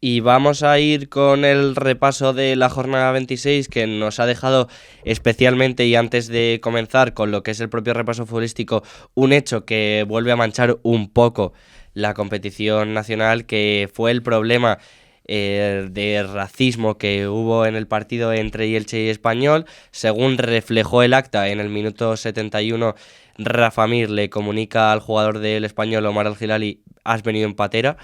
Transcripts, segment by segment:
Y vamos a ir con el repaso de la jornada 26 que nos ha dejado especialmente, y antes de comenzar con lo que es el propio repaso futbolístico, un hecho que vuelve a manchar un poco la competición nacional, que fue el problema de racismo que hubo en el partido entre Elche y Español. Según reflejó el acta, en el minuto 71 Rafa Mir le comunica al jugador del Español, Omar Al-Hilali: has venido en patera,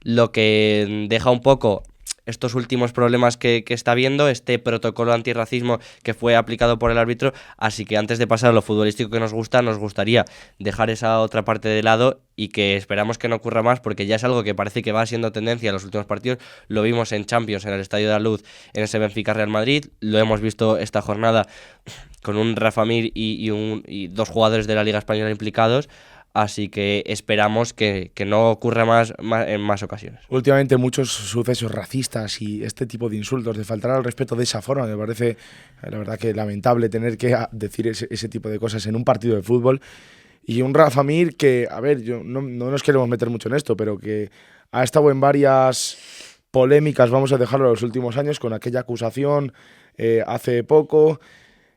lo que deja un poco estos últimos problemas que está viendo, este protocolo antirracismo que fue aplicado por el árbitro. Así que antes de pasar a lo futbolístico que nos gusta, nos gustaría dejar esa otra parte de lado, y que esperamos que no ocurra más, porque ya es algo que parece que va siendo tendencia en los últimos partidos. Lo vimos en Champions, en el Estadio de la Luz, en ese Benfica-Real Madrid, lo hemos visto esta jornada con un Rafa Mir y dos jugadores de la Liga Española implicados. Así que esperamos que no ocurra más en más ocasiones. Últimamente muchos sucesos racistas y este tipo de insultos, de faltar al respeto de esa forma, me parece la verdad que lamentable tener que decir ese tipo de cosas en un partido de fútbol. Y un Rafa Mir que, a ver, no nos queremos meter mucho en esto, pero que ha estado en varias polémicas, vamos a dejarlo, en los últimos años, con aquella acusación hace poco.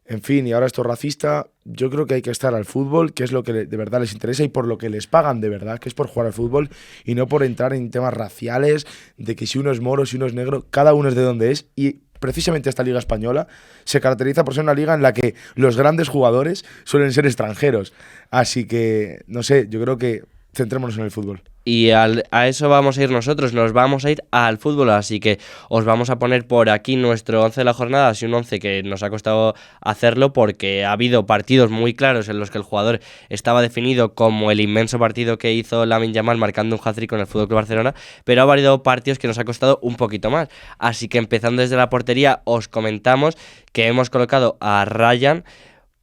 En fin, y ahora esto racista. Yo creo que hay que estar al fútbol, que es lo que de verdad les interesa y por lo que les pagan de verdad, que es por jugar al fútbol y no por entrar en temas raciales, de que si uno es moro, si uno es negro, cada uno es de donde es. Y precisamente esta Liga Española se caracteriza por ser una liga en la que los grandes jugadores suelen ser extranjeros. Así que, no sé, yo creo que centrémonos en el fútbol. Y a eso vamos a ir nosotros, nos vamos a ir al fútbol, así que os vamos a poner por aquí nuestro 11 de la jornada, así un 11 que nos ha costado hacerlo porque ha habido partidos muy claros en los que el jugador estaba definido, como el inmenso partido que hizo Lamine Yamal marcando un hat-trick con el FC Barcelona, pero ha habido partidos que nos ha costado un poquito más. Así que empezando desde la portería, os comentamos que hemos colocado a Ryan.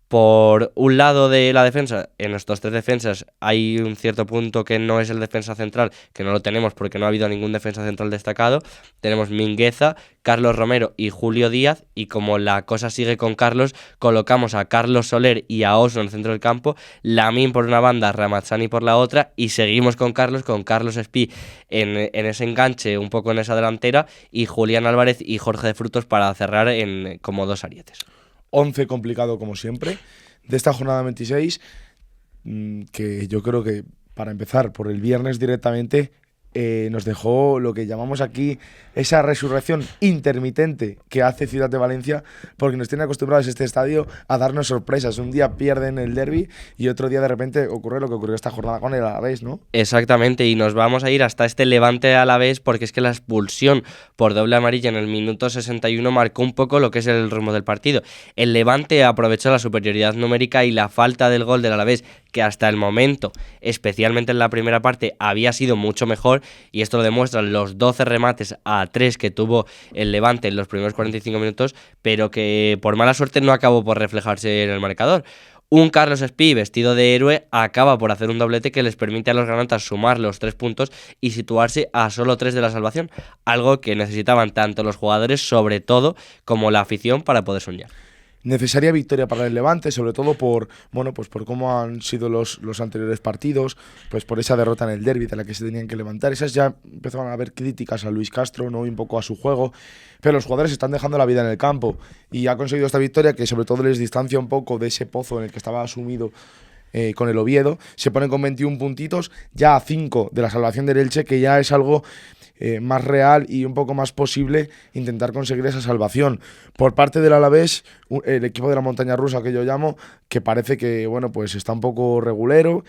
Por un lado de la defensa, en nuestras tres defensas hay un cierto punto que no es el defensa central, que no lo tenemos porque no ha habido ningún defensa central destacado. Tenemos Mingueza, Carlos Romero y Julio Díaz, y como la cosa sigue con Carlos, colocamos a Carlos Soler y a Oso en el centro del campo, Lamine por una banda, Ramazzani por la otra, y seguimos con Carlos Espí en ese enganche, un poco en esa delantera, y Julián Álvarez y Jorge de Frutos para cerrar como dos arietes. 11 complicado como siempre de esta jornada 26, que yo creo que para empezar por el viernes directamente nos dejó lo que llamamos aquí esa resurrección intermitente que hace Ciudad de Valencia, porque nos tiene acostumbrados este estadio a darnos sorpresas. Un día pierden el derbi y otro día de repente ocurre lo que ocurrió esta jornada con el Alavés, ¿no? Exactamente, y nos vamos a ir hasta este Levante Alavés, porque es que la expulsión por doble amarilla en el minuto 61 marcó un poco lo que es el ritmo del partido. El Levante aprovechó la superioridad numérica y la falta del gol del Alavés, que hasta el momento, especialmente en la primera parte, había sido mucho mejor, y esto lo demuestran los 12 remates a 3 que tuvo el Levante en los primeros 45 minutos, pero que por mala suerte no acabó por reflejarse en el marcador. Un Carlos Espí vestido de héroe acaba por hacer un doblete que les permite a los granatas sumar los 3 puntos y situarse a solo 3 de la salvación, algo que necesitaban tanto los jugadores, sobre todo, como la afición para poder soñar. Necesaria victoria para el Levante, sobre todo por cómo han sido los anteriores partidos, pues por esa derrota en el derbi de la que se tenían que levantar. Esas ya empezaban a haber críticas a Luis Castro, ¿no? Y un poco a su juego, pero los jugadores están dejando la vida en el campo y ha conseguido esta victoria que sobre todo les distancia un poco de ese pozo en el que estaba asumido con el Oviedo. Se ponen con 21 puntitos, ya a 5 de la salvación del Elche, que ya es algo más real y un poco más posible intentar conseguir esa salvación. Por parte del Alavés, el equipo de la montaña rusa que yo llamo, que parece que pues está un poco regulero.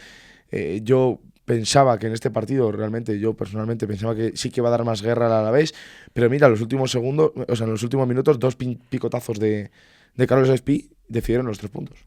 Yo pensaba que en este partido, yo personalmente pensaba que sí que iba a dar más guerra al Alavés, pero mira, en los últimos minutos, 2 picotazos de Carlos Espí decidieron los 3 puntos.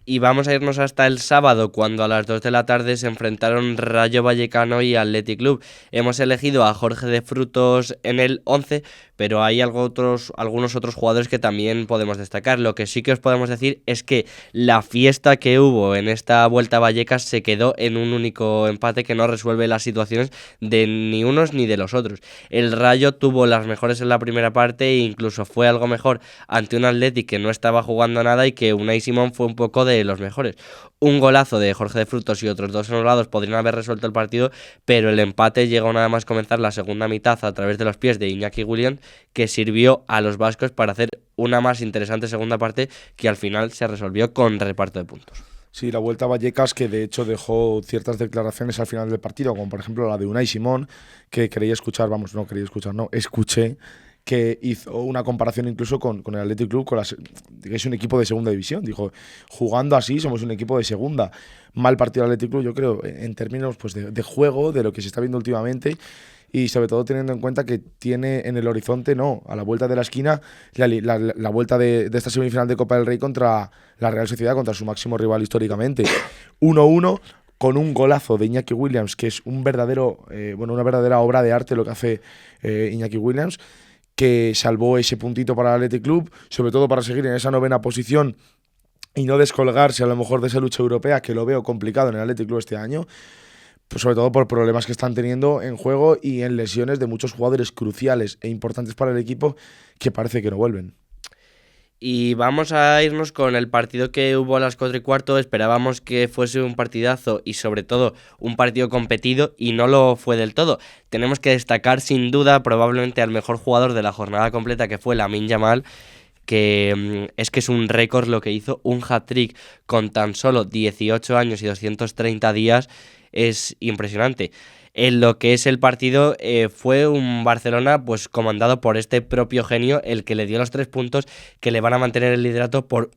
Y vamos a irnos hasta el sábado, cuando a las 2 de la tarde se enfrentaron Rayo Vallecano y Athletic Club. Hemos elegido a Jorge de Frutos en el 11, pero hay algunos otros jugadores que también podemos destacar. Lo que sí que os podemos decir es que la fiesta que hubo en esta Vuelta a Vallecas se quedó en un único empate que no resuelve las situaciones de ni unos ni de los otros. El Rayo tuvo las mejores en la primera parte e incluso fue algo mejor ante un Athletic que no estaba jugando nada y que Unai Simón fue un poco de los mejores. Un golazo de Jorge de Frutos y otros 2 anulados podrían haber resuelto el partido, pero el empate llegó nada más comenzar la segunda mitad a través de los pies de Iñaki Williams, que sirvió a los vascos para hacer una más interesante segunda parte que al final se resolvió con reparto de puntos. Sí, la Vuelta a Vallecas, que de hecho dejó ciertas declaraciones al final del partido, como por ejemplo la de Unai Simón, que escuché que hizo una comparación incluso con el Athletic Club, que es un equipo de segunda división. Dijo, jugando así somos un equipo de segunda. Mal partido del Athletic Club, yo creo, en términos pues, de juego, de lo que se está viendo últimamente, y sobre todo teniendo en cuenta que tiene en el horizonte, a la vuelta de la esquina, la vuelta de esta semifinal de Copa del Rey contra la Real Sociedad, contra su máximo rival históricamente. 1-1 con un golazo de Iñaki Williams, que es una verdadera obra de arte lo que hace Iñaki Williams, que salvó ese puntito para el Athletic Club, sobre todo para seguir en esa 9ª posición y no descolgarse a lo mejor de esa lucha europea, que lo veo complicado en el Athletic Club este año, pues sobre todo por problemas que están teniendo en juego y en lesiones de muchos jugadores cruciales e importantes para el equipo que parece que no vuelven. Y vamos a irnos con el partido que hubo a las 4:15. Esperábamos que fuese un partidazo y sobre todo un partido competido, y no lo fue del todo. Tenemos que destacar sin duda probablemente al mejor jugador de la jornada completa, que fue Lamine Yamal, que es un récord lo que hizo, un hat-trick con tan solo 18 años y 230 días, es impresionante. En lo que es el partido, fue un Barcelona pues comandado por este propio genio el que le dio los 3 puntos que le van a mantener el liderato por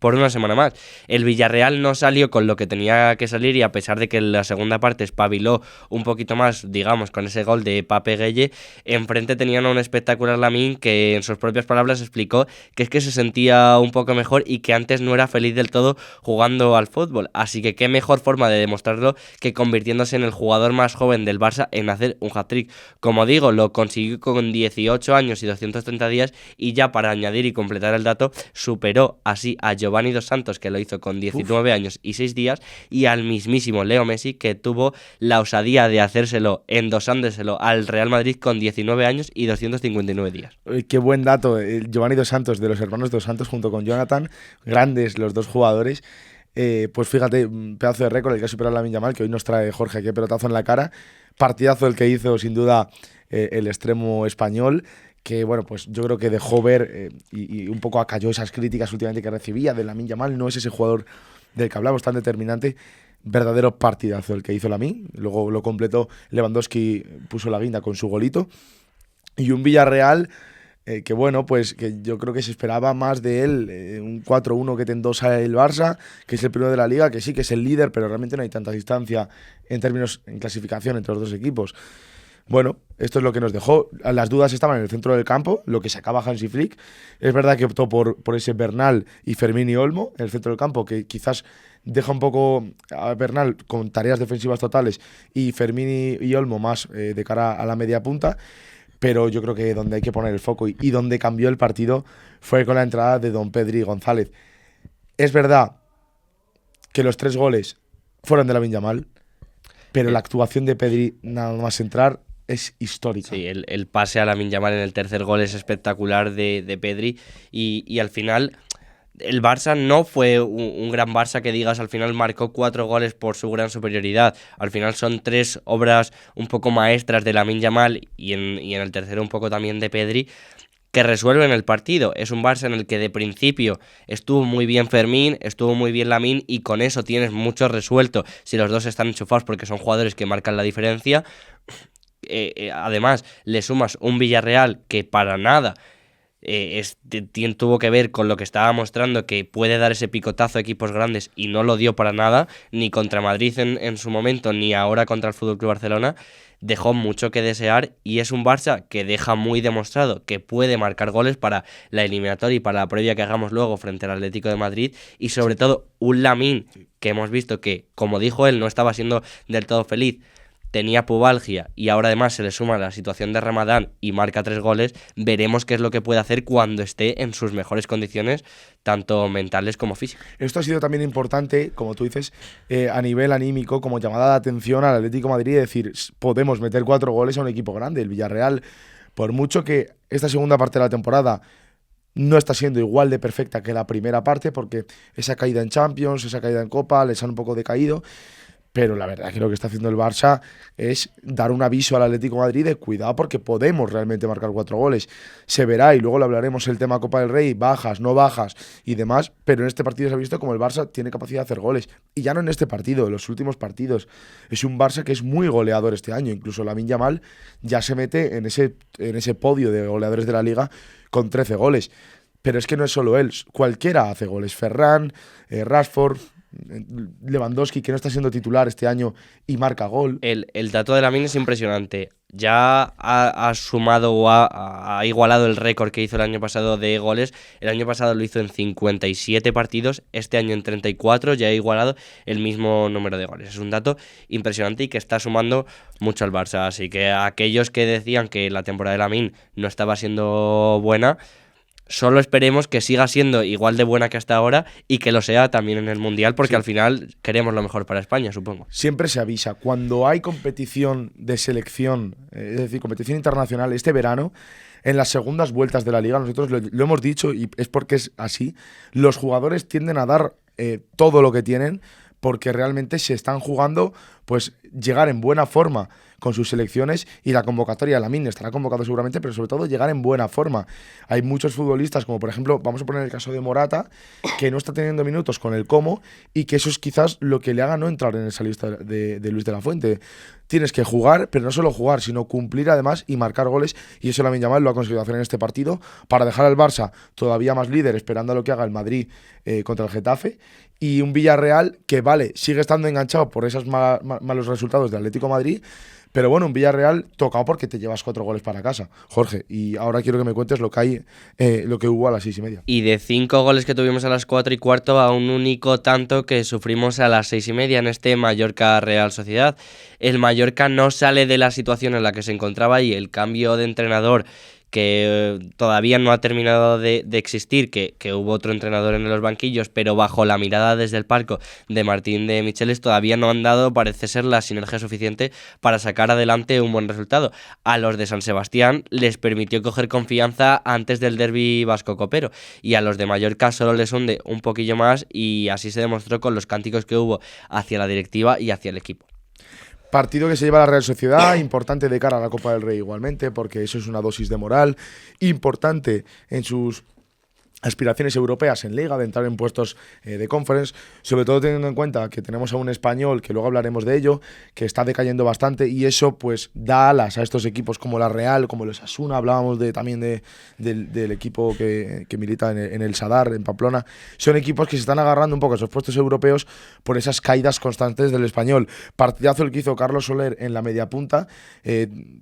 una semana más. El Villarreal no salió con lo que tenía que salir, y a pesar de que en la segunda parte espabiló un poquito más, digamos, con ese gol de Pape Gueye, enfrente tenían a un espectacular Lamine que en sus propias palabras explicó que es que se sentía un poco mejor y que antes no era feliz del todo jugando al fútbol. Así que qué mejor forma de demostrarlo que convirtiéndose en el jugador más joven del Barça en hacer un hat-trick. Como digo, lo consiguió con 18 años y 230 días, y ya para añadir y completar el dato, superó así a Giovanni Dos Santos, que lo hizo con 19 años y 6 días, y al mismísimo Leo Messi, que tuvo la osadía de hacérselo, endosándoselo al Real Madrid con 19 años y 259 días. Qué buen dato, Giovanni Dos Santos, de los hermanos Dos Santos junto con Jonathan, grandes los dos jugadores. Pues fíjate, un pedazo de récord el que ha superado Lamine Yamal, que hoy nos trae Jorge, qué pelotazo en la cara. Partidazo el que hizo sin duda el extremo español, que bueno, pues yo creo que dejó ver y un poco acalló esas críticas últimamente que recibía de Lamine Yamal. No es ese jugador del que hablamos tan determinante. Verdadero partidazo el que hizo Lamine. Luego lo completó Lewandowski, puso la guinda con su golito. Y un Villarreal que bueno, pues que yo creo que se esperaba más de él, un 4-1 que te endosa el Barça, que es el primero de la Liga, que sí que es el líder, pero realmente no hay tanta distancia en clasificación entre los dos equipos. Bueno, esto es lo que nos dejó. Las dudas estaban en el centro del campo, lo que sacaba Hansi Flick. Es verdad que optó por ese Bernal y Fermín y Olmo en el centro del campo, que quizás deja un poco a Bernal con tareas defensivas totales y Fermín y Olmo más de cara a la media punta. Pero yo creo que donde hay que poner el foco y donde cambió el partido fue con la entrada de don Pedri González. Es verdad que los 3 goles fueron de Lamine Yamal, pero la actuación de Pedri nada más entrar es histórica. Sí, el pase a Lamine Yamal en el tercer gol es espectacular de Pedri, y al final el Barça no fue un gran Barça que digas al final marcó 4 goles por su gran superioridad. Al final son 3 obras un poco maestras de Lamine Yamal y en el tercero un poco también de Pedri, que resuelven el partido. Es un Barça en el que de principio estuvo muy bien Fermín, estuvo muy bien Lamine, y con eso tienes mucho resuelto si los dos están enchufados, porque son jugadores que marcan la diferencia. Además, le sumas un Villarreal que para nada tuvo que ver con lo que estaba mostrando, que puede dar ese picotazo a equipos grandes, y no lo dio para nada, ni contra Madrid en su momento, ni ahora contra el FC Barcelona. Dejó mucho que desear, y es un Barça que deja muy demostrado que puede marcar goles para la eliminatoria y para la previa que hagamos luego frente al Atlético de Madrid, y sobre todo un Lamine que hemos visto que, como dijo él, no estaba siendo del todo feliz, tenía pubalgia, y ahora además se le suma la situación de Ramadán y marca 3 goles. Veremos qué es lo que puede hacer cuando esté en sus mejores condiciones, tanto mentales como físicas. Esto ha sido también importante, como tú dices, a nivel anímico, como llamada de atención al Atlético de Madrid, decir, podemos meter 4 goles a un equipo grande. El Villarreal, por mucho que esta segunda parte de la temporada no está siendo igual de perfecta que la primera parte, porque esa caída en Champions, esa caída en Copa, les han un poco decaído. Pero la verdad que lo que está haciendo el Barça es dar un aviso al Atlético de Madrid de cuidado porque podemos realmente marcar 4 goles. Se verá y luego lo hablaremos el tema Copa del Rey, bajas, no bajas y demás, pero en este partido se ha visto como el Barça tiene capacidad de hacer goles. Y ya no en este partido, en los últimos partidos. Es un Barça que es muy goleador este año. Incluso Lamine Yamal ya se mete en ese podio de goleadores de la Liga con 13 goles. Pero es que no es solo él, cualquiera hace goles. Ferran, Rashford, Lewandowski, que no está siendo titular este año y marca gol. El dato de Lamine es impresionante. Ya ha sumado o ha igualado el récord que hizo el año pasado de goles. El año pasado lo hizo en 57 partidos, este año en 34 ya ha igualado el mismo número de goles. Es un dato impresionante y que está sumando mucho al Barça. Así que aquellos que decían que la temporada de Lamine no estaba siendo buena, solo esperemos que siga siendo igual de buena que hasta ahora y que lo sea también en el Mundial, porque al final queremos lo mejor para España, supongo. Siempre se avisa, cuando hay competición de selección, es decir, competición internacional este verano, en las segundas vueltas de la Liga, nosotros lo hemos dicho y es porque es así, los jugadores tienden a dar todo lo que tienen porque realmente se están jugando pues llegar en buena forma con sus selecciones y la convocatoria de Lamine estará convocado seguramente, pero sobre todo llegar en buena forma. Hay muchos futbolistas, como por ejemplo, vamos a poner el caso de Morata, que no está teniendo minutos con el Como y que eso es quizás lo que le haga no entrar en esa lista de Luis de la Fuente. Tienes que jugar, pero no solo jugar, sino cumplir además y marcar goles, y eso Lamine Yamal lo ha conseguido hacer en este partido para dejar al Barça todavía más líder, esperando a lo que haga el Madrid contra el Getafe, y un Villarreal que, vale, sigue estando enganchado por esos malos resultados de Atlético de Madrid, pero bueno, un Villarreal tocado porque te llevas 4 goles para casa, Jorge. Y ahora quiero que me cuentes lo que hubo a las 6:30. Y de 5 goles que tuvimos a las 4:15 a un único tanto que sufrimos a las 6:30 en este Mallorca Real Sociedad. El Mallorca no sale de la situación en la que se encontraba y el cambio de entrenador que todavía no ha terminado de existir, que hubo otro entrenador en los banquillos, pero bajo la mirada desde el palco de Martín de Michelis todavía no han dado, parece ser, la sinergia suficiente para sacar adelante un buen resultado. A los de San Sebastián les permitió coger confianza antes del derbi vasco-copero y a los de Mallorca solo les hunde un poquillo más y así se demostró con los cánticos que hubo hacia la directiva y hacia el equipo. Partido que se lleva la Real Sociedad, importante de cara a la Copa del Rey igualmente, porque eso es una dosis de moral, importante en sus aspiraciones europeas en Liga, de entrar en puestos de Conference, sobre todo teniendo en cuenta que tenemos a un español, que luego hablaremos de ello, que está decayendo bastante y eso pues da alas a estos equipos como la Real, como el Osasuna, hablábamos también del equipo que milita en el Sadar, en Pamplona. Son equipos que se están agarrando un poco a esos puestos europeos por esas caídas constantes del español. Partidazo el que hizo Carlos Soler en la media punta,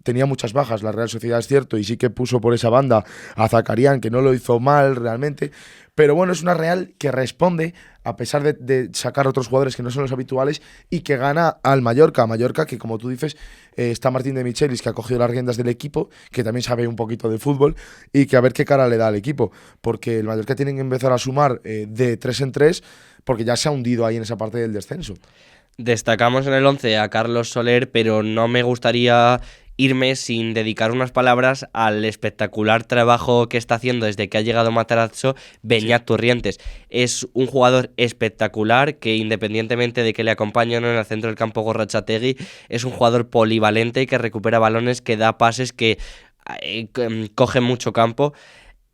tenía muchas bajas la Real Sociedad, es cierto, y sí que puso por esa banda a Zakarian, que no lo hizo mal realmente. Pero bueno, es una Real que responde a pesar de sacar otros jugadores que no son los habituales y que gana al Mallorca. Mallorca que, como tú dices, está Martín de Michelis, que ha cogido las riendas del equipo, que también sabe un poquito de fútbol y que a ver qué cara le da al equipo, porque el Mallorca tiene que empezar a sumar de 3 en 3 porque ya se ha hundido ahí en esa parte del descenso. Destacamos en el 11 a Carlos Soler, pero no me gustaría irme sin dedicar unas palabras al espectacular trabajo que está haciendo desde que ha llegado Matarazzo Beñat Turrientes. Es un jugador espectacular que, independientemente de que le acompañe o no en el centro del campo Gorrotxategi, es un jugador polivalente que recupera balones, que da pases, que coge mucho campo.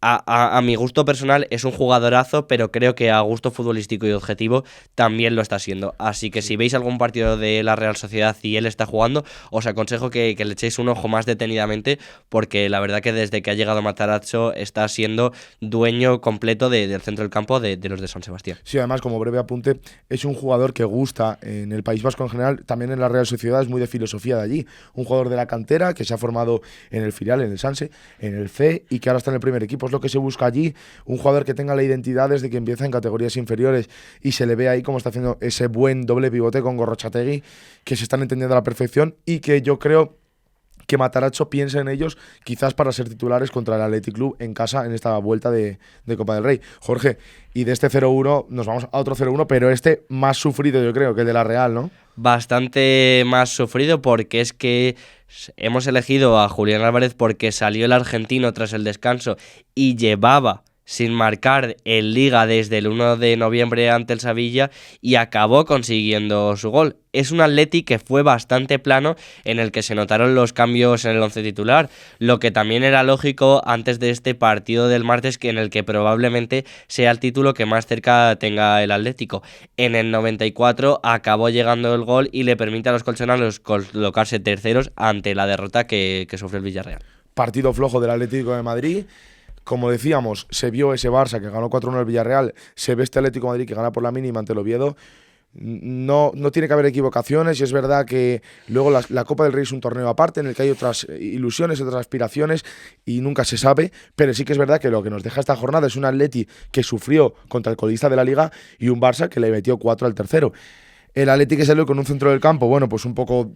A mi gusto personal es un jugadorazo, pero creo que a gusto futbolístico y objetivo también lo está siendo. Así que si veis algún partido de la Real Sociedad y él está jugando, os aconsejo que le echéis un ojo más detenidamente, porque la verdad que desde que ha llegado Matarazzo está siendo dueño completo del centro del campo de los de San Sebastián. Sí, además, como breve apunte, es un jugador que gusta en el País Vasco en general, también en la Real Sociedad es muy de filosofía de allí. Un jugador de la cantera que se ha formado en el filial, en el Sanse, en el C y que ahora está en el primer equipo. Es lo que se busca allí, un jugador que tenga la identidad desde que empieza en categorías inferiores y se le ve ahí como está haciendo ese buen doble pivote con Gorrotxategi, que se están entendiendo a la perfección y que yo creo que Matarazzo piensa en ellos quizás para ser titulares contra el Athletic Club en casa en esta vuelta de Copa del Rey. Jorge, y de este 0-1 nos vamos a otro 0-1, pero este más sufrido yo creo que el de la Real, ¿no? Bastante más sufrido, porque es que hemos elegido a Julián Álvarez porque salió el argentino tras el descanso y llevaba sin marcar en Liga desde el 1 de noviembre ante el Sevilla y acabó consiguiendo su gol. Es un Atleti que fue bastante plano, en el que se notaron los cambios en el once titular, lo que también era lógico antes de este partido del martes, en el que probablemente sea el título que más cerca tenga el Atlético. En el 94 acabó llegando el gol y le permite a los colchoneros colocarse terceros ante la derrota que sufrió el Villarreal. Partido flojo del Atlético de Madrid. Como decíamos, se vio ese Barça que ganó 4-1 al Villarreal, se ve este Atlético de Madrid que gana por la mínima ante el Oviedo. No tiene que haber equivocaciones, y es verdad que luego la Copa del Rey es un torneo aparte en el que hay otras ilusiones, otras aspiraciones y nunca se sabe, pero sí que es verdad que lo que nos deja esta jornada es un Atleti que sufrió contra el colista de la Liga y un Barça que le metió 4 al tercero. El Atleti que salió con un centro del campo, bueno, pues un poco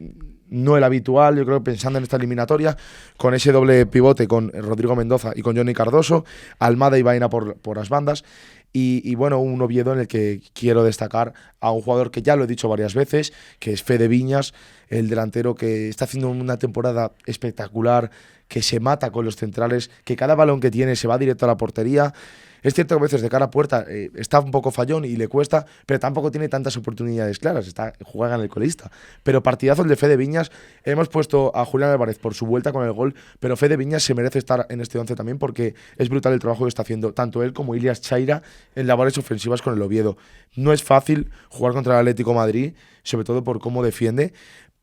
no el habitual, yo creo, pensando en esta eliminatoria, con ese doble pivote con Rodrigo Mendoza y con Johnny Cardoso, Almada y Baena por las bandas, y bueno, un Oviedo en el que quiero destacar a un jugador que ya lo he dicho varias veces, que es Fede Viñas, el delantero que está haciendo una temporada espectacular, que se mata con los centrales, que cada balón que tiene se va directo a la portería. Es cierto que a veces de cara a puerta está un poco fallón y le cuesta, pero tampoco tiene tantas oportunidades claras, juega en el colista. Pero partidazo el de Fede Viñas. Hemos puesto a Julián Álvarez por su vuelta con el gol, pero Fede Viñas se merece estar en este 11 también, porque es brutal el trabajo que está haciendo tanto él como Ilias Chaira en labores ofensivas con el Oviedo. No es fácil jugar contra el Atlético de Madrid, sobre todo por cómo defiende,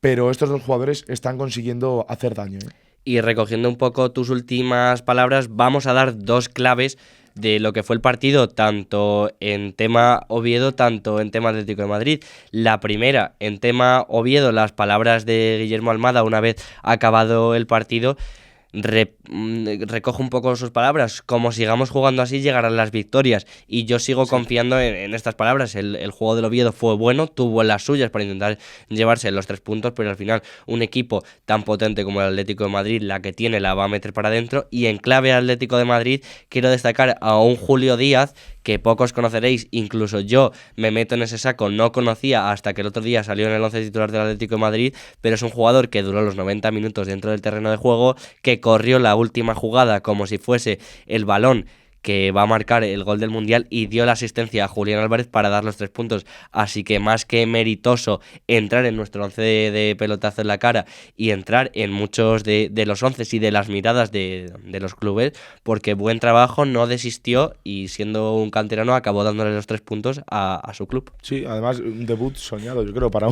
pero estos dos jugadores están consiguiendo hacer daño. Y recogiendo un poco tus últimas palabras, vamos a dar dos claves de lo que fue el partido, tanto en tema Oviedo, tanto en tema Atlético de Madrid. La primera, en tema Oviedo, las palabras de Guillermo Almada una vez acabado el partido. Recojo un poco sus palabras: como sigamos jugando así llegarán las victorias, y yo sigo confiando en estas palabras. El juego del Oviedo fue bueno, tuvo las suyas para intentar llevarse los 3 puntos, pero al final un equipo tan potente como el Atlético de Madrid, la que tiene la va a meter para adentro. Y en clave Atlético de Madrid quiero destacar a un Julio Díaz que pocos conoceréis, incluso yo me meto en ese saco, no conocía hasta que el otro día salió en el 11 titular del Atlético de Madrid, pero es un jugador que duró los 90 minutos dentro del terreno de juego, que corrió la última jugada como si fuese el balón que va a marcar el gol del Mundial, y dio la asistencia a Julián Álvarez para dar los 3 puntos. Así que más que meritoso entrar en nuestro 11 de pelotazo en la cara y entrar en muchos de los 11 y de las miradas de los clubes, porque buen trabajo, no desistió y siendo un canterano acabó dándole los 3 puntos a su club. Sí, además un debut soñado, yo creo, para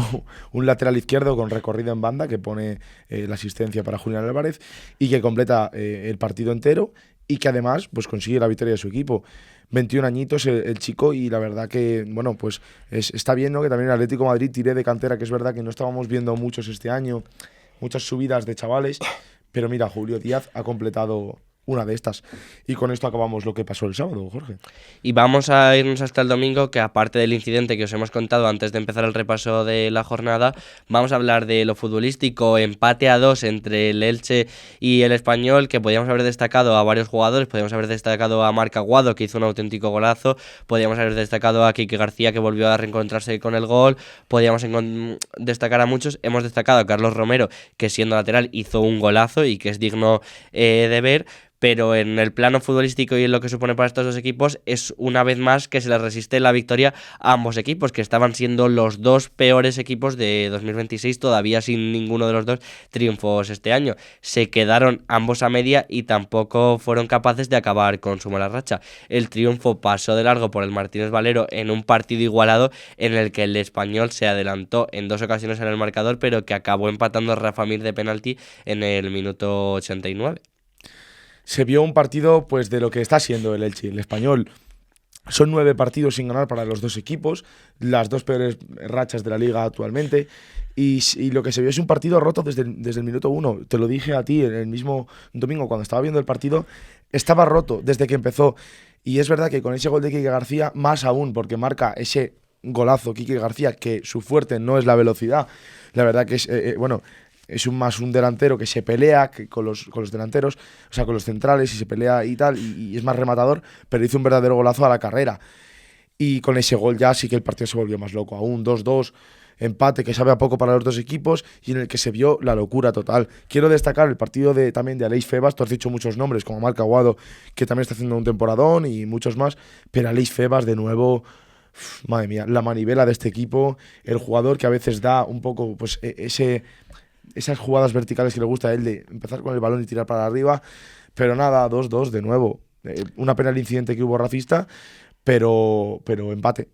un lateral izquierdo con recorrido en banda, que pone la asistencia para Julián Álvarez y que completa el partido entero, y que además pues consigue la victoria de su equipo. 21 añitos el chico, y la verdad que, bueno, pues está bien, ¿no?, que también el Atlético de Madrid tire de cantera, que es verdad que no estábamos viendo muchos este año, muchas subidas de chavales, pero mira, Julio Díaz ha completado una de estas. Y con esto acabamos lo que pasó el sábado, Jorge. Y vamos a irnos hasta el domingo, que aparte del incidente que os hemos contado antes de empezar el repaso de la jornada, vamos a hablar de lo futbolístico. Empate a 2 entre el Elche y el Español, que podíamos haber destacado a varios jugadores. Podíamos haber destacado a Marc Aguado, que hizo un auténtico golazo. Podíamos haber destacado a Quique García, que volvió a reencontrarse con el gol. Podíamos destacar a muchos. Hemos destacado a Carlos Romero, que siendo lateral hizo un golazo y que es digno de ver. Pero en el plano futbolístico y en lo que supone para estos dos equipos, es una vez más que se les resiste la victoria a ambos equipos, que estaban siendo los dos peores equipos de 2026, todavía sin ninguno de los dos triunfos este año. Se quedaron ambos a media y tampoco fueron capaces de acabar con su mala racha. El triunfo pasó de largo por el Martínez Valero en un partido igualado, en el que el Español se adelantó en 2 ocasiones en el marcador, pero que acabó empatando Rafa Mir de penalti en el minuto 89. Se vio un partido pues de lo que está siendo el Elche, el Español. Son 9 partidos sin ganar para los dos equipos, las 2 peores rachas de la liga actualmente, y lo que se vio es un partido roto desde el minuto 1. Te lo dije a ti el mismo domingo cuando estaba viendo el partido, estaba roto desde que empezó, y es verdad que con ese gol de Quique García, más aún, porque marca ese golazo Quique García, que su fuerte no es la velocidad, la verdad que es, es más un delantero que se pelea con los delanteros, o sea, con los centrales, y se pelea y tal, y es más rematador, pero hizo un verdadero golazo a la carrera. Y con ese gol ya sí que el partido se volvió más loco, aún 2-2. empate que sabe a poco para los dos equipos y en el que se vio la locura total. Quiero destacar el partido también de Aleix Febas. Tú has dicho muchos nombres, como Marc Aguado, que también está haciendo un temporadón, y muchos más, pero Aleix Febas de nuevo, madre mía, la manivela de este equipo, el jugador que a veces da un poco pues esas jugadas verticales que le gusta a él, de empezar con el balón y tirar para arriba, pero nada, 2-2 de nuevo. Una pena el incidente que hubo racista, pero empate.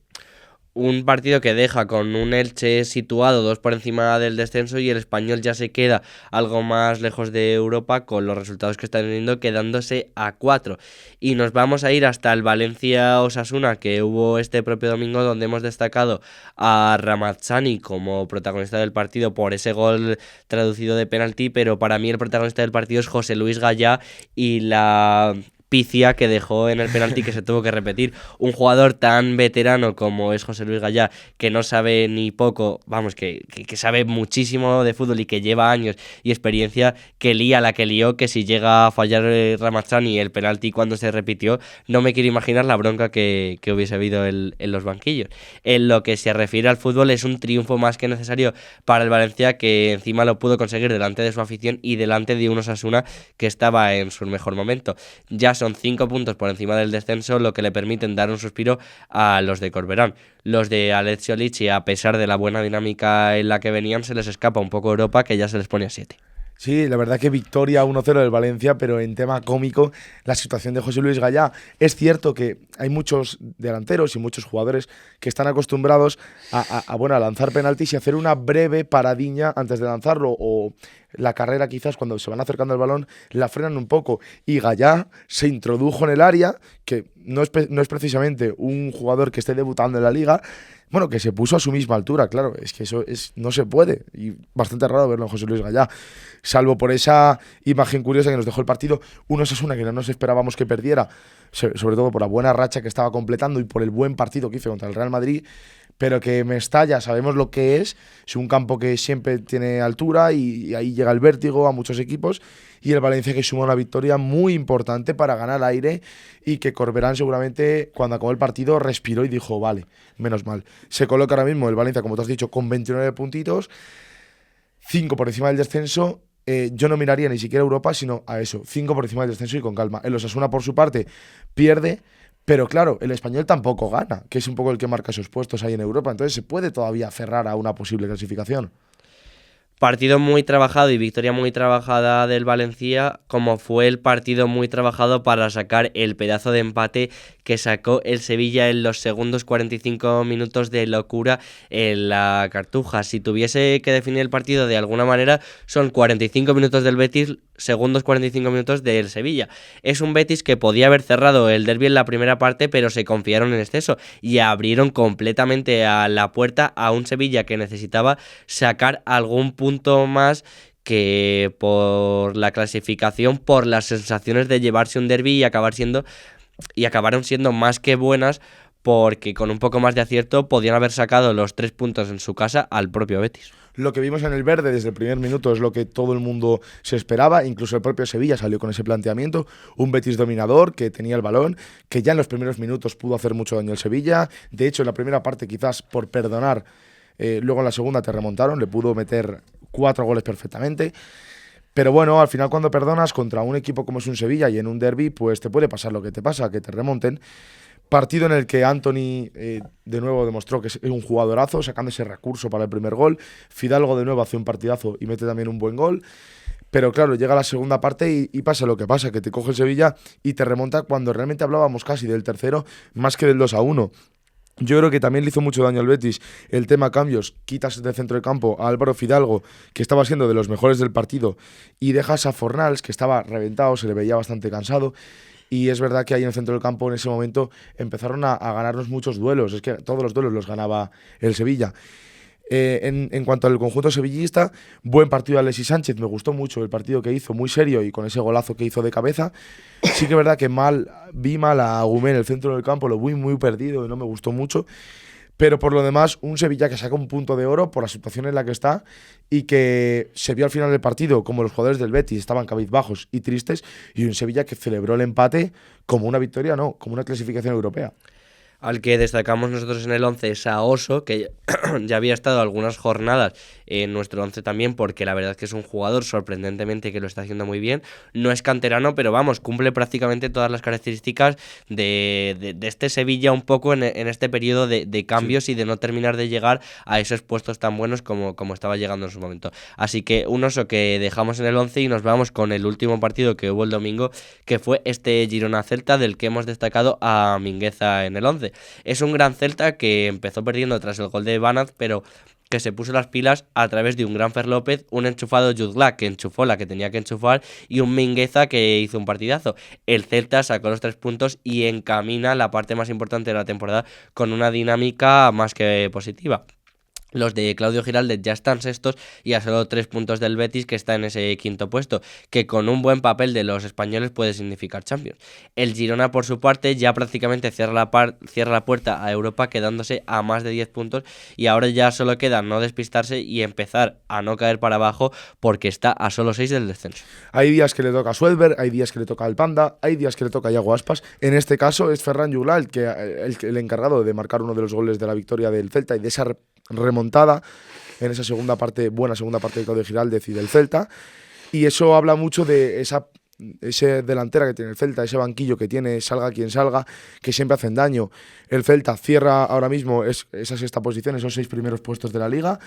Un partido que deja con un Elche situado 2 por encima del descenso, y el Español ya se queda algo más lejos de Europa con los resultados que está teniendo, quedándose a 4. Y nos vamos a ir hasta el Valencia-Osasuna, que hubo este propio domingo, donde hemos destacado a Ramazani como protagonista del partido por ese gol traducido de penalti, pero para mí el protagonista del partido es José Luis Gallá y la picia que dejó en el penalti que se tuvo que repetir. Un jugador tan veterano como es José Luis Gallá, que no sabe ni poco, vamos, que sabe muchísimo de fútbol y que lleva años y experiencia, que lía la que lió, que si llega a fallar Ramazani el penalti cuando se repitió, no me quiero imaginar la bronca que hubiese habido en los banquillos. En lo que se refiere al fútbol, es un triunfo más que necesario para el Valencia, que encima lo pudo conseguir delante de su afición y delante de un Osasuna que estaba en su mejor momento. Ya son 5 puntos por encima del descenso, lo que le permiten dar un suspiro a los de Corberán. Los de Alessio Lici, a pesar de la buena dinámica en la que venían, se les escapa un poco Europa, que ya se les pone a 7. Sí, la verdad que victoria 1-0 del Valencia, pero en tema cómico, la situación de José Luis Gallá. Es cierto que hay muchos delanteros y muchos jugadores que están acostumbrados a lanzar penaltis y hacer una breve paradiña antes de lanzarlo, o la carrera quizás cuando se van acercando al balón la frenan un poco, y Gallá se introdujo en el área, que no es precisamente un jugador que esté debutando en la liga, bueno, que se puso a su misma altura. Claro, es que eso no se puede, y bastante raro verlo en José Luis Gallá, salvo por esa imagen curiosa que nos dejó el partido. Un Osasuna que no nos esperábamos que perdiera, sobre todo por la buena racha que estaba completando y por el buen partido que hizo contra el Real Madrid, pero que Mestalla sabemos lo que es un campo que siempre tiene altura y ahí llega el vértigo a muchos equipos, y el Valencia que suma una victoria muy importante para ganar aire, y que Corberán seguramente cuando acabó el partido respiró y dijo, vale, menos mal. Se coloca ahora mismo el Valencia, como tú has dicho, con 29 puntitos, 5 por encima del descenso. Yo no miraría ni siquiera a Europa, sino a eso, 5 por encima del descenso y con calma. El Osasuna, por su parte, pierde, pero claro, el Español tampoco gana, que es un poco el que marca sus puestos ahí en Europa, entonces se puede todavía aferrar a una posible clasificación. Partido muy trabajado y victoria muy trabajada del Valencia, como fue el partido muy trabajado para sacar el pedazo de empate que sacó el Sevilla en los segundos 45 minutos de locura en la Cartuja. Si tuviese que definir el partido de alguna manera, son 45 minutos del Betis, segundos 45 minutos del Sevilla. Es un Betis que podía haber cerrado el derbi en la primera parte, pero se confiaron en exceso y abrieron completamente a la puerta a un Sevilla que necesitaba sacar algún punto más que por la clasificación, por las sensaciones de llevarse un derbi, y acabaron siendo más que buenas, porque con un poco más de acierto podían haber sacado los 3 puntos en su casa al propio Betis. Lo que vimos en el verde desde el primer minuto es lo que todo el mundo se esperaba, incluso el propio Sevilla salió con ese planteamiento, un Betis dominador que tenía el balón, que ya en los primeros minutos pudo hacer mucho daño al Sevilla. De hecho, en la primera parte, quizás por perdonar, luego en la segunda te remontaron, le pudo meter 4 goles perfectamente. Pero bueno, al final cuando perdonas contra un equipo como es un Sevilla y en un derbi, pues te puede pasar lo que te pasa, que te remonten. Partido en el que Antony de nuevo demostró que es un jugadorazo, sacando ese recurso para el primer gol. Fidalgo de nuevo hace un partidazo y mete también un buen gol. Pero claro, llega la segunda parte y pasa lo que pasa, que te coge el Sevilla y te remonta cuando realmente hablábamos casi del tercero más que del 2-1. Yo creo que también le hizo mucho daño al Betis el tema cambios. Quitas de centro de campo a Álvaro Fidalgo, que estaba siendo de los mejores del partido, y dejas a Fornals, que estaba reventado, se le veía bastante cansado. Y es verdad que ahí en el centro del campo en ese momento empezaron a ganarnos muchos duelos. Es que todos los duelos los ganaba el Sevilla. En cuanto al conjunto sevillista, buen partido de Alexis Sánchez. Me gustó mucho el partido que hizo, muy serio y con ese golazo que hizo de cabeza. Sí que es verdad que vi mal a Agumé en el centro del campo, lo vi muy perdido y no me gustó mucho. Pero por lo demás, un Sevilla que saca un punto de oro por la situación en la que está, y que se vio al final del partido como los jugadores del Betis estaban cabizbajos y tristes, y un Sevilla que celebró el empate como una victoria, no, como una clasificación europea. Al que destacamos nosotros en el 11 es a Oso, que ya había estado algunas jornadas en nuestro 11 también, porque la verdad es que es un jugador sorprendentemente que lo está haciendo muy bien. No es canterano, pero vamos, cumple prácticamente todas las características de este Sevilla un poco en este periodo de cambios y de no terminar de llegar a esos puestos tan buenos como estaba llegando en su momento. Así que un Oso que dejamos en el 11 y nos vamos con el último partido que hubo el domingo, que fue este Girona-Celta, del que hemos destacado a Mingueza en el 11. Es un gran Celta que empezó perdiendo tras el gol de Banaz, pero que se puso las pilas a través de un gran Fer López, un enchufado Jutgla que enchufó la que tenía que enchufar y un Mingueza que hizo un partidazo. El Celta sacó los 3 puntos y encamina la parte más importante de la temporada con una dinámica más que positiva. Los de Claudio Giraldez ya están sextos y a solo 3 puntos del Betis, que está en ese quinto puesto, que con un buen papel de los españoles puede significar Champions. El Girona, por su parte, ya prácticamente cierra la puerta a Europa, quedándose a más de 10 puntos, y ahora ya solo queda no despistarse y empezar a no caer para abajo, porque está a solo 6 del descenso. Hay días que le toca a Suelber, hay días que le toca al Panda, hay días que le toca a Iago Aspas. En este caso es Ferran Jutgla el encargado de marcar uno de los goles de la victoria del Celta y de esa remontada en esa buena segunda parte de Claudio Giraldez y del Celta, y eso habla mucho de esa delantera que tiene el Celta, ese banquillo que tiene, salga quien salga, que siempre hacen daño. El Celta cierra ahora mismo esa sexta posición, esos 6 primeros puestos de la Liga,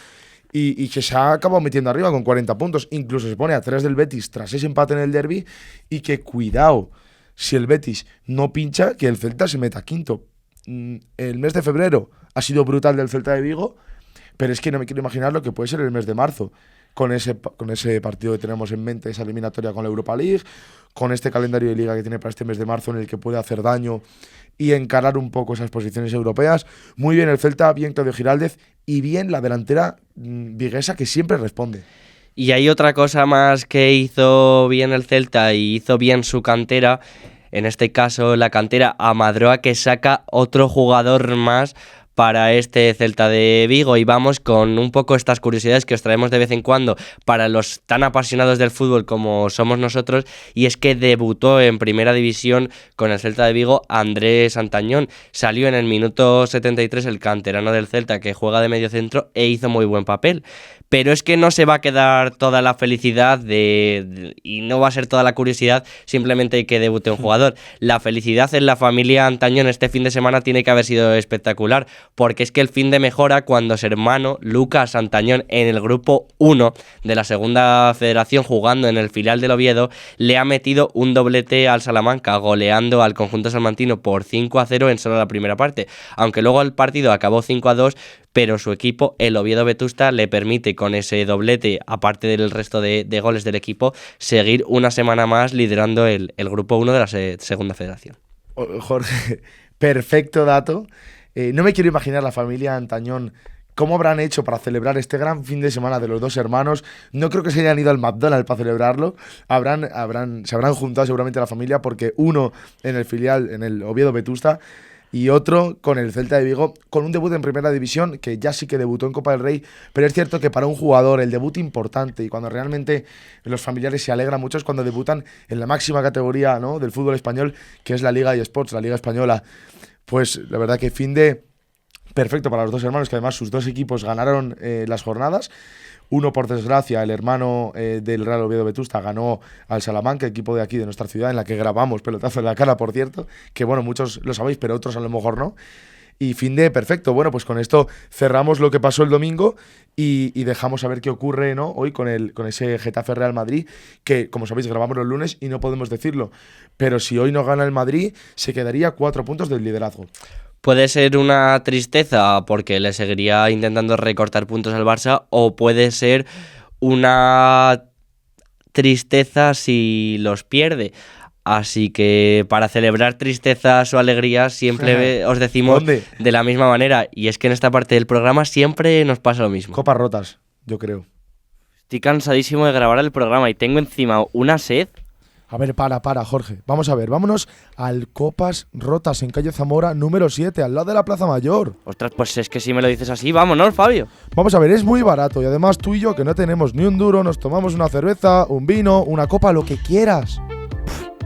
y que se ha acabado metiendo arriba con 40 puntos, incluso se pone a 3 del Betis tras ese empate en el derbi, y que cuidado, si el Betis no pincha, que el Celta se meta quinto. El mes de febrero ha sido brutal del Celta de Vigo, pero es que no me quiero imaginar lo que puede ser el mes de marzo, con ese partido que tenemos en mente, esa eliminatoria con la Europa League, con este calendario de liga que tiene para este mes de marzo en el que puede hacer daño y encarar un poco esas posiciones europeas. Muy bien el Celta, bien Claudio Giraldez y bien la delantera viguesa, que siempre responde. Y hay otra cosa más que hizo bien el Celta y hizo bien su cantera, en este caso la cantera Amadroa, que saca otro jugador más para este Celta de Vigo, y vamos con un poco estas curiosidades que os traemos de vez en cuando para los tan apasionados del fútbol como somos nosotros, y es que debutó en primera división con el Celta de Vigo Andrés Santañón. Salió en el minuto 73 el canterano del Celta, que juega de mediocentro, e hizo muy buen papel. Pero es que no se va a quedar toda la felicidad y no va a ser toda la curiosidad simplemente que debute un jugador. La felicidad en la familia Antañón este fin de semana tiene que haber sido espectacular, porque es que el fin de mejora cuando su hermano Lucas Antañón, en el grupo 1 de la segunda federación, jugando en el filial del Oviedo, le ha metido un doblete al Salamanca, goleando al conjunto salmantino por 5-0 en solo la primera parte. Aunque luego el partido acabó 5-2, pero su equipo, el Oviedo Vetusta, le permite con ese doblete, aparte del resto de goles del equipo, seguir una semana más liderando el grupo 1 de la segunda federación. Jorge, perfecto dato. No me quiero imaginar la familia Antañón cómo habrán hecho para celebrar este gran fin de semana de los dos hermanos. No creo que se hayan ido al McDonald's para celebrarlo. Se habrán juntado seguramente la familia, porque uno en el filial, en el Oviedo Vetusta, y otro con el Celta de Vigo, con un debut en primera división, que ya sí que debutó en Copa del Rey, pero es cierto que para un jugador el debut importante, y cuando realmente los familiares se alegran mucho, es cuando debutan en la máxima categoría, ¿no?, del fútbol español, que es la Liga eSports, la Liga Española. Pues la verdad que fin de perfecto para los dos hermanos, que además sus dos equipos ganaron las jornadas. Uno, por desgracia, el hermano del Real Oviedo Vetusta, ganó al Salamanca, equipo de aquí, de nuestra ciudad, en la que grabamos Pelotazo en la Cara, por cierto, que bueno, muchos lo sabéis, pero otros a lo mejor no. Y fin de perfecto. Bueno, pues con esto cerramos lo que pasó el domingo y dejamos a ver qué ocurre, ¿no?, hoy con ese Getafe Real Madrid, que, como sabéis, grabamos los lunes y no podemos decirlo. Pero si hoy no gana el Madrid, se quedaría 4 puntos del liderazgo. Puede ser una tristeza porque le seguiría intentando recortar puntos al Barça, o puede ser una tristeza si los pierde. Así que para celebrar tristezas o alegrías siempre os decimos ¿Dónde? De la misma manera, y es que en esta parte del programa siempre nos pasa lo mismo. Copas rotas, yo creo. Estoy cansadísimo de grabar el programa y tengo encima una sed. A ver, para, Jorge. Vamos a ver, vámonos al Copas Rotas en calle Zamora, número 7, al lado de la Plaza Mayor. Ostras, pues es que si me lo dices así, vámonos, Fabio. Vamos a ver, es muy barato y además tú y yo, que no tenemos ni un duro, nos tomamos una cerveza, un vino, una copa, lo que quieras.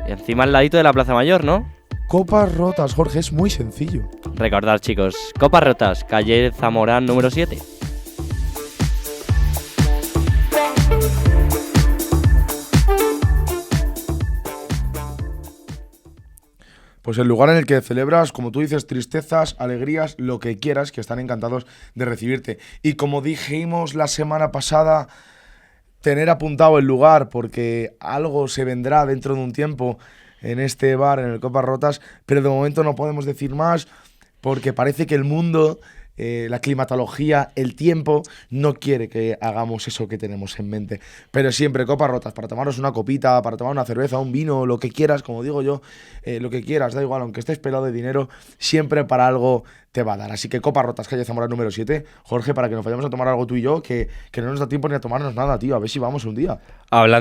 Y encima al ladito de la Plaza Mayor, ¿no? Copas rotas, Jorge, es muy sencillo. Recordad, chicos, Copas Rotas, calle Zamora número 7. Pues el lugar en el que celebras, como tú dices, tristezas, alegrías, lo que quieras, que están encantados de recibirte. Y como dijimos la semana pasada, tener apuntado el lugar, porque algo se vendrá dentro de un tiempo en este bar, en el Copas Rotas, pero de momento no podemos decir más, porque parece que el mundo, la climatología, el tiempo, no quiere que hagamos eso que tenemos en mente. Pero siempre Copas Rotas, para tomaros una copita, para tomar una cerveza, un vino, lo que quieras, como digo yo, lo que quieras, da igual, aunque estés pelado de dinero, siempre para algo te va a dar. Así que Copas Rotas, calle Zamora número 7, Jorge, para que nos vayamos a tomar algo tú y yo, que no nos da tiempo ni a tomarnos nada, tío, a ver si vamos un día. Hablando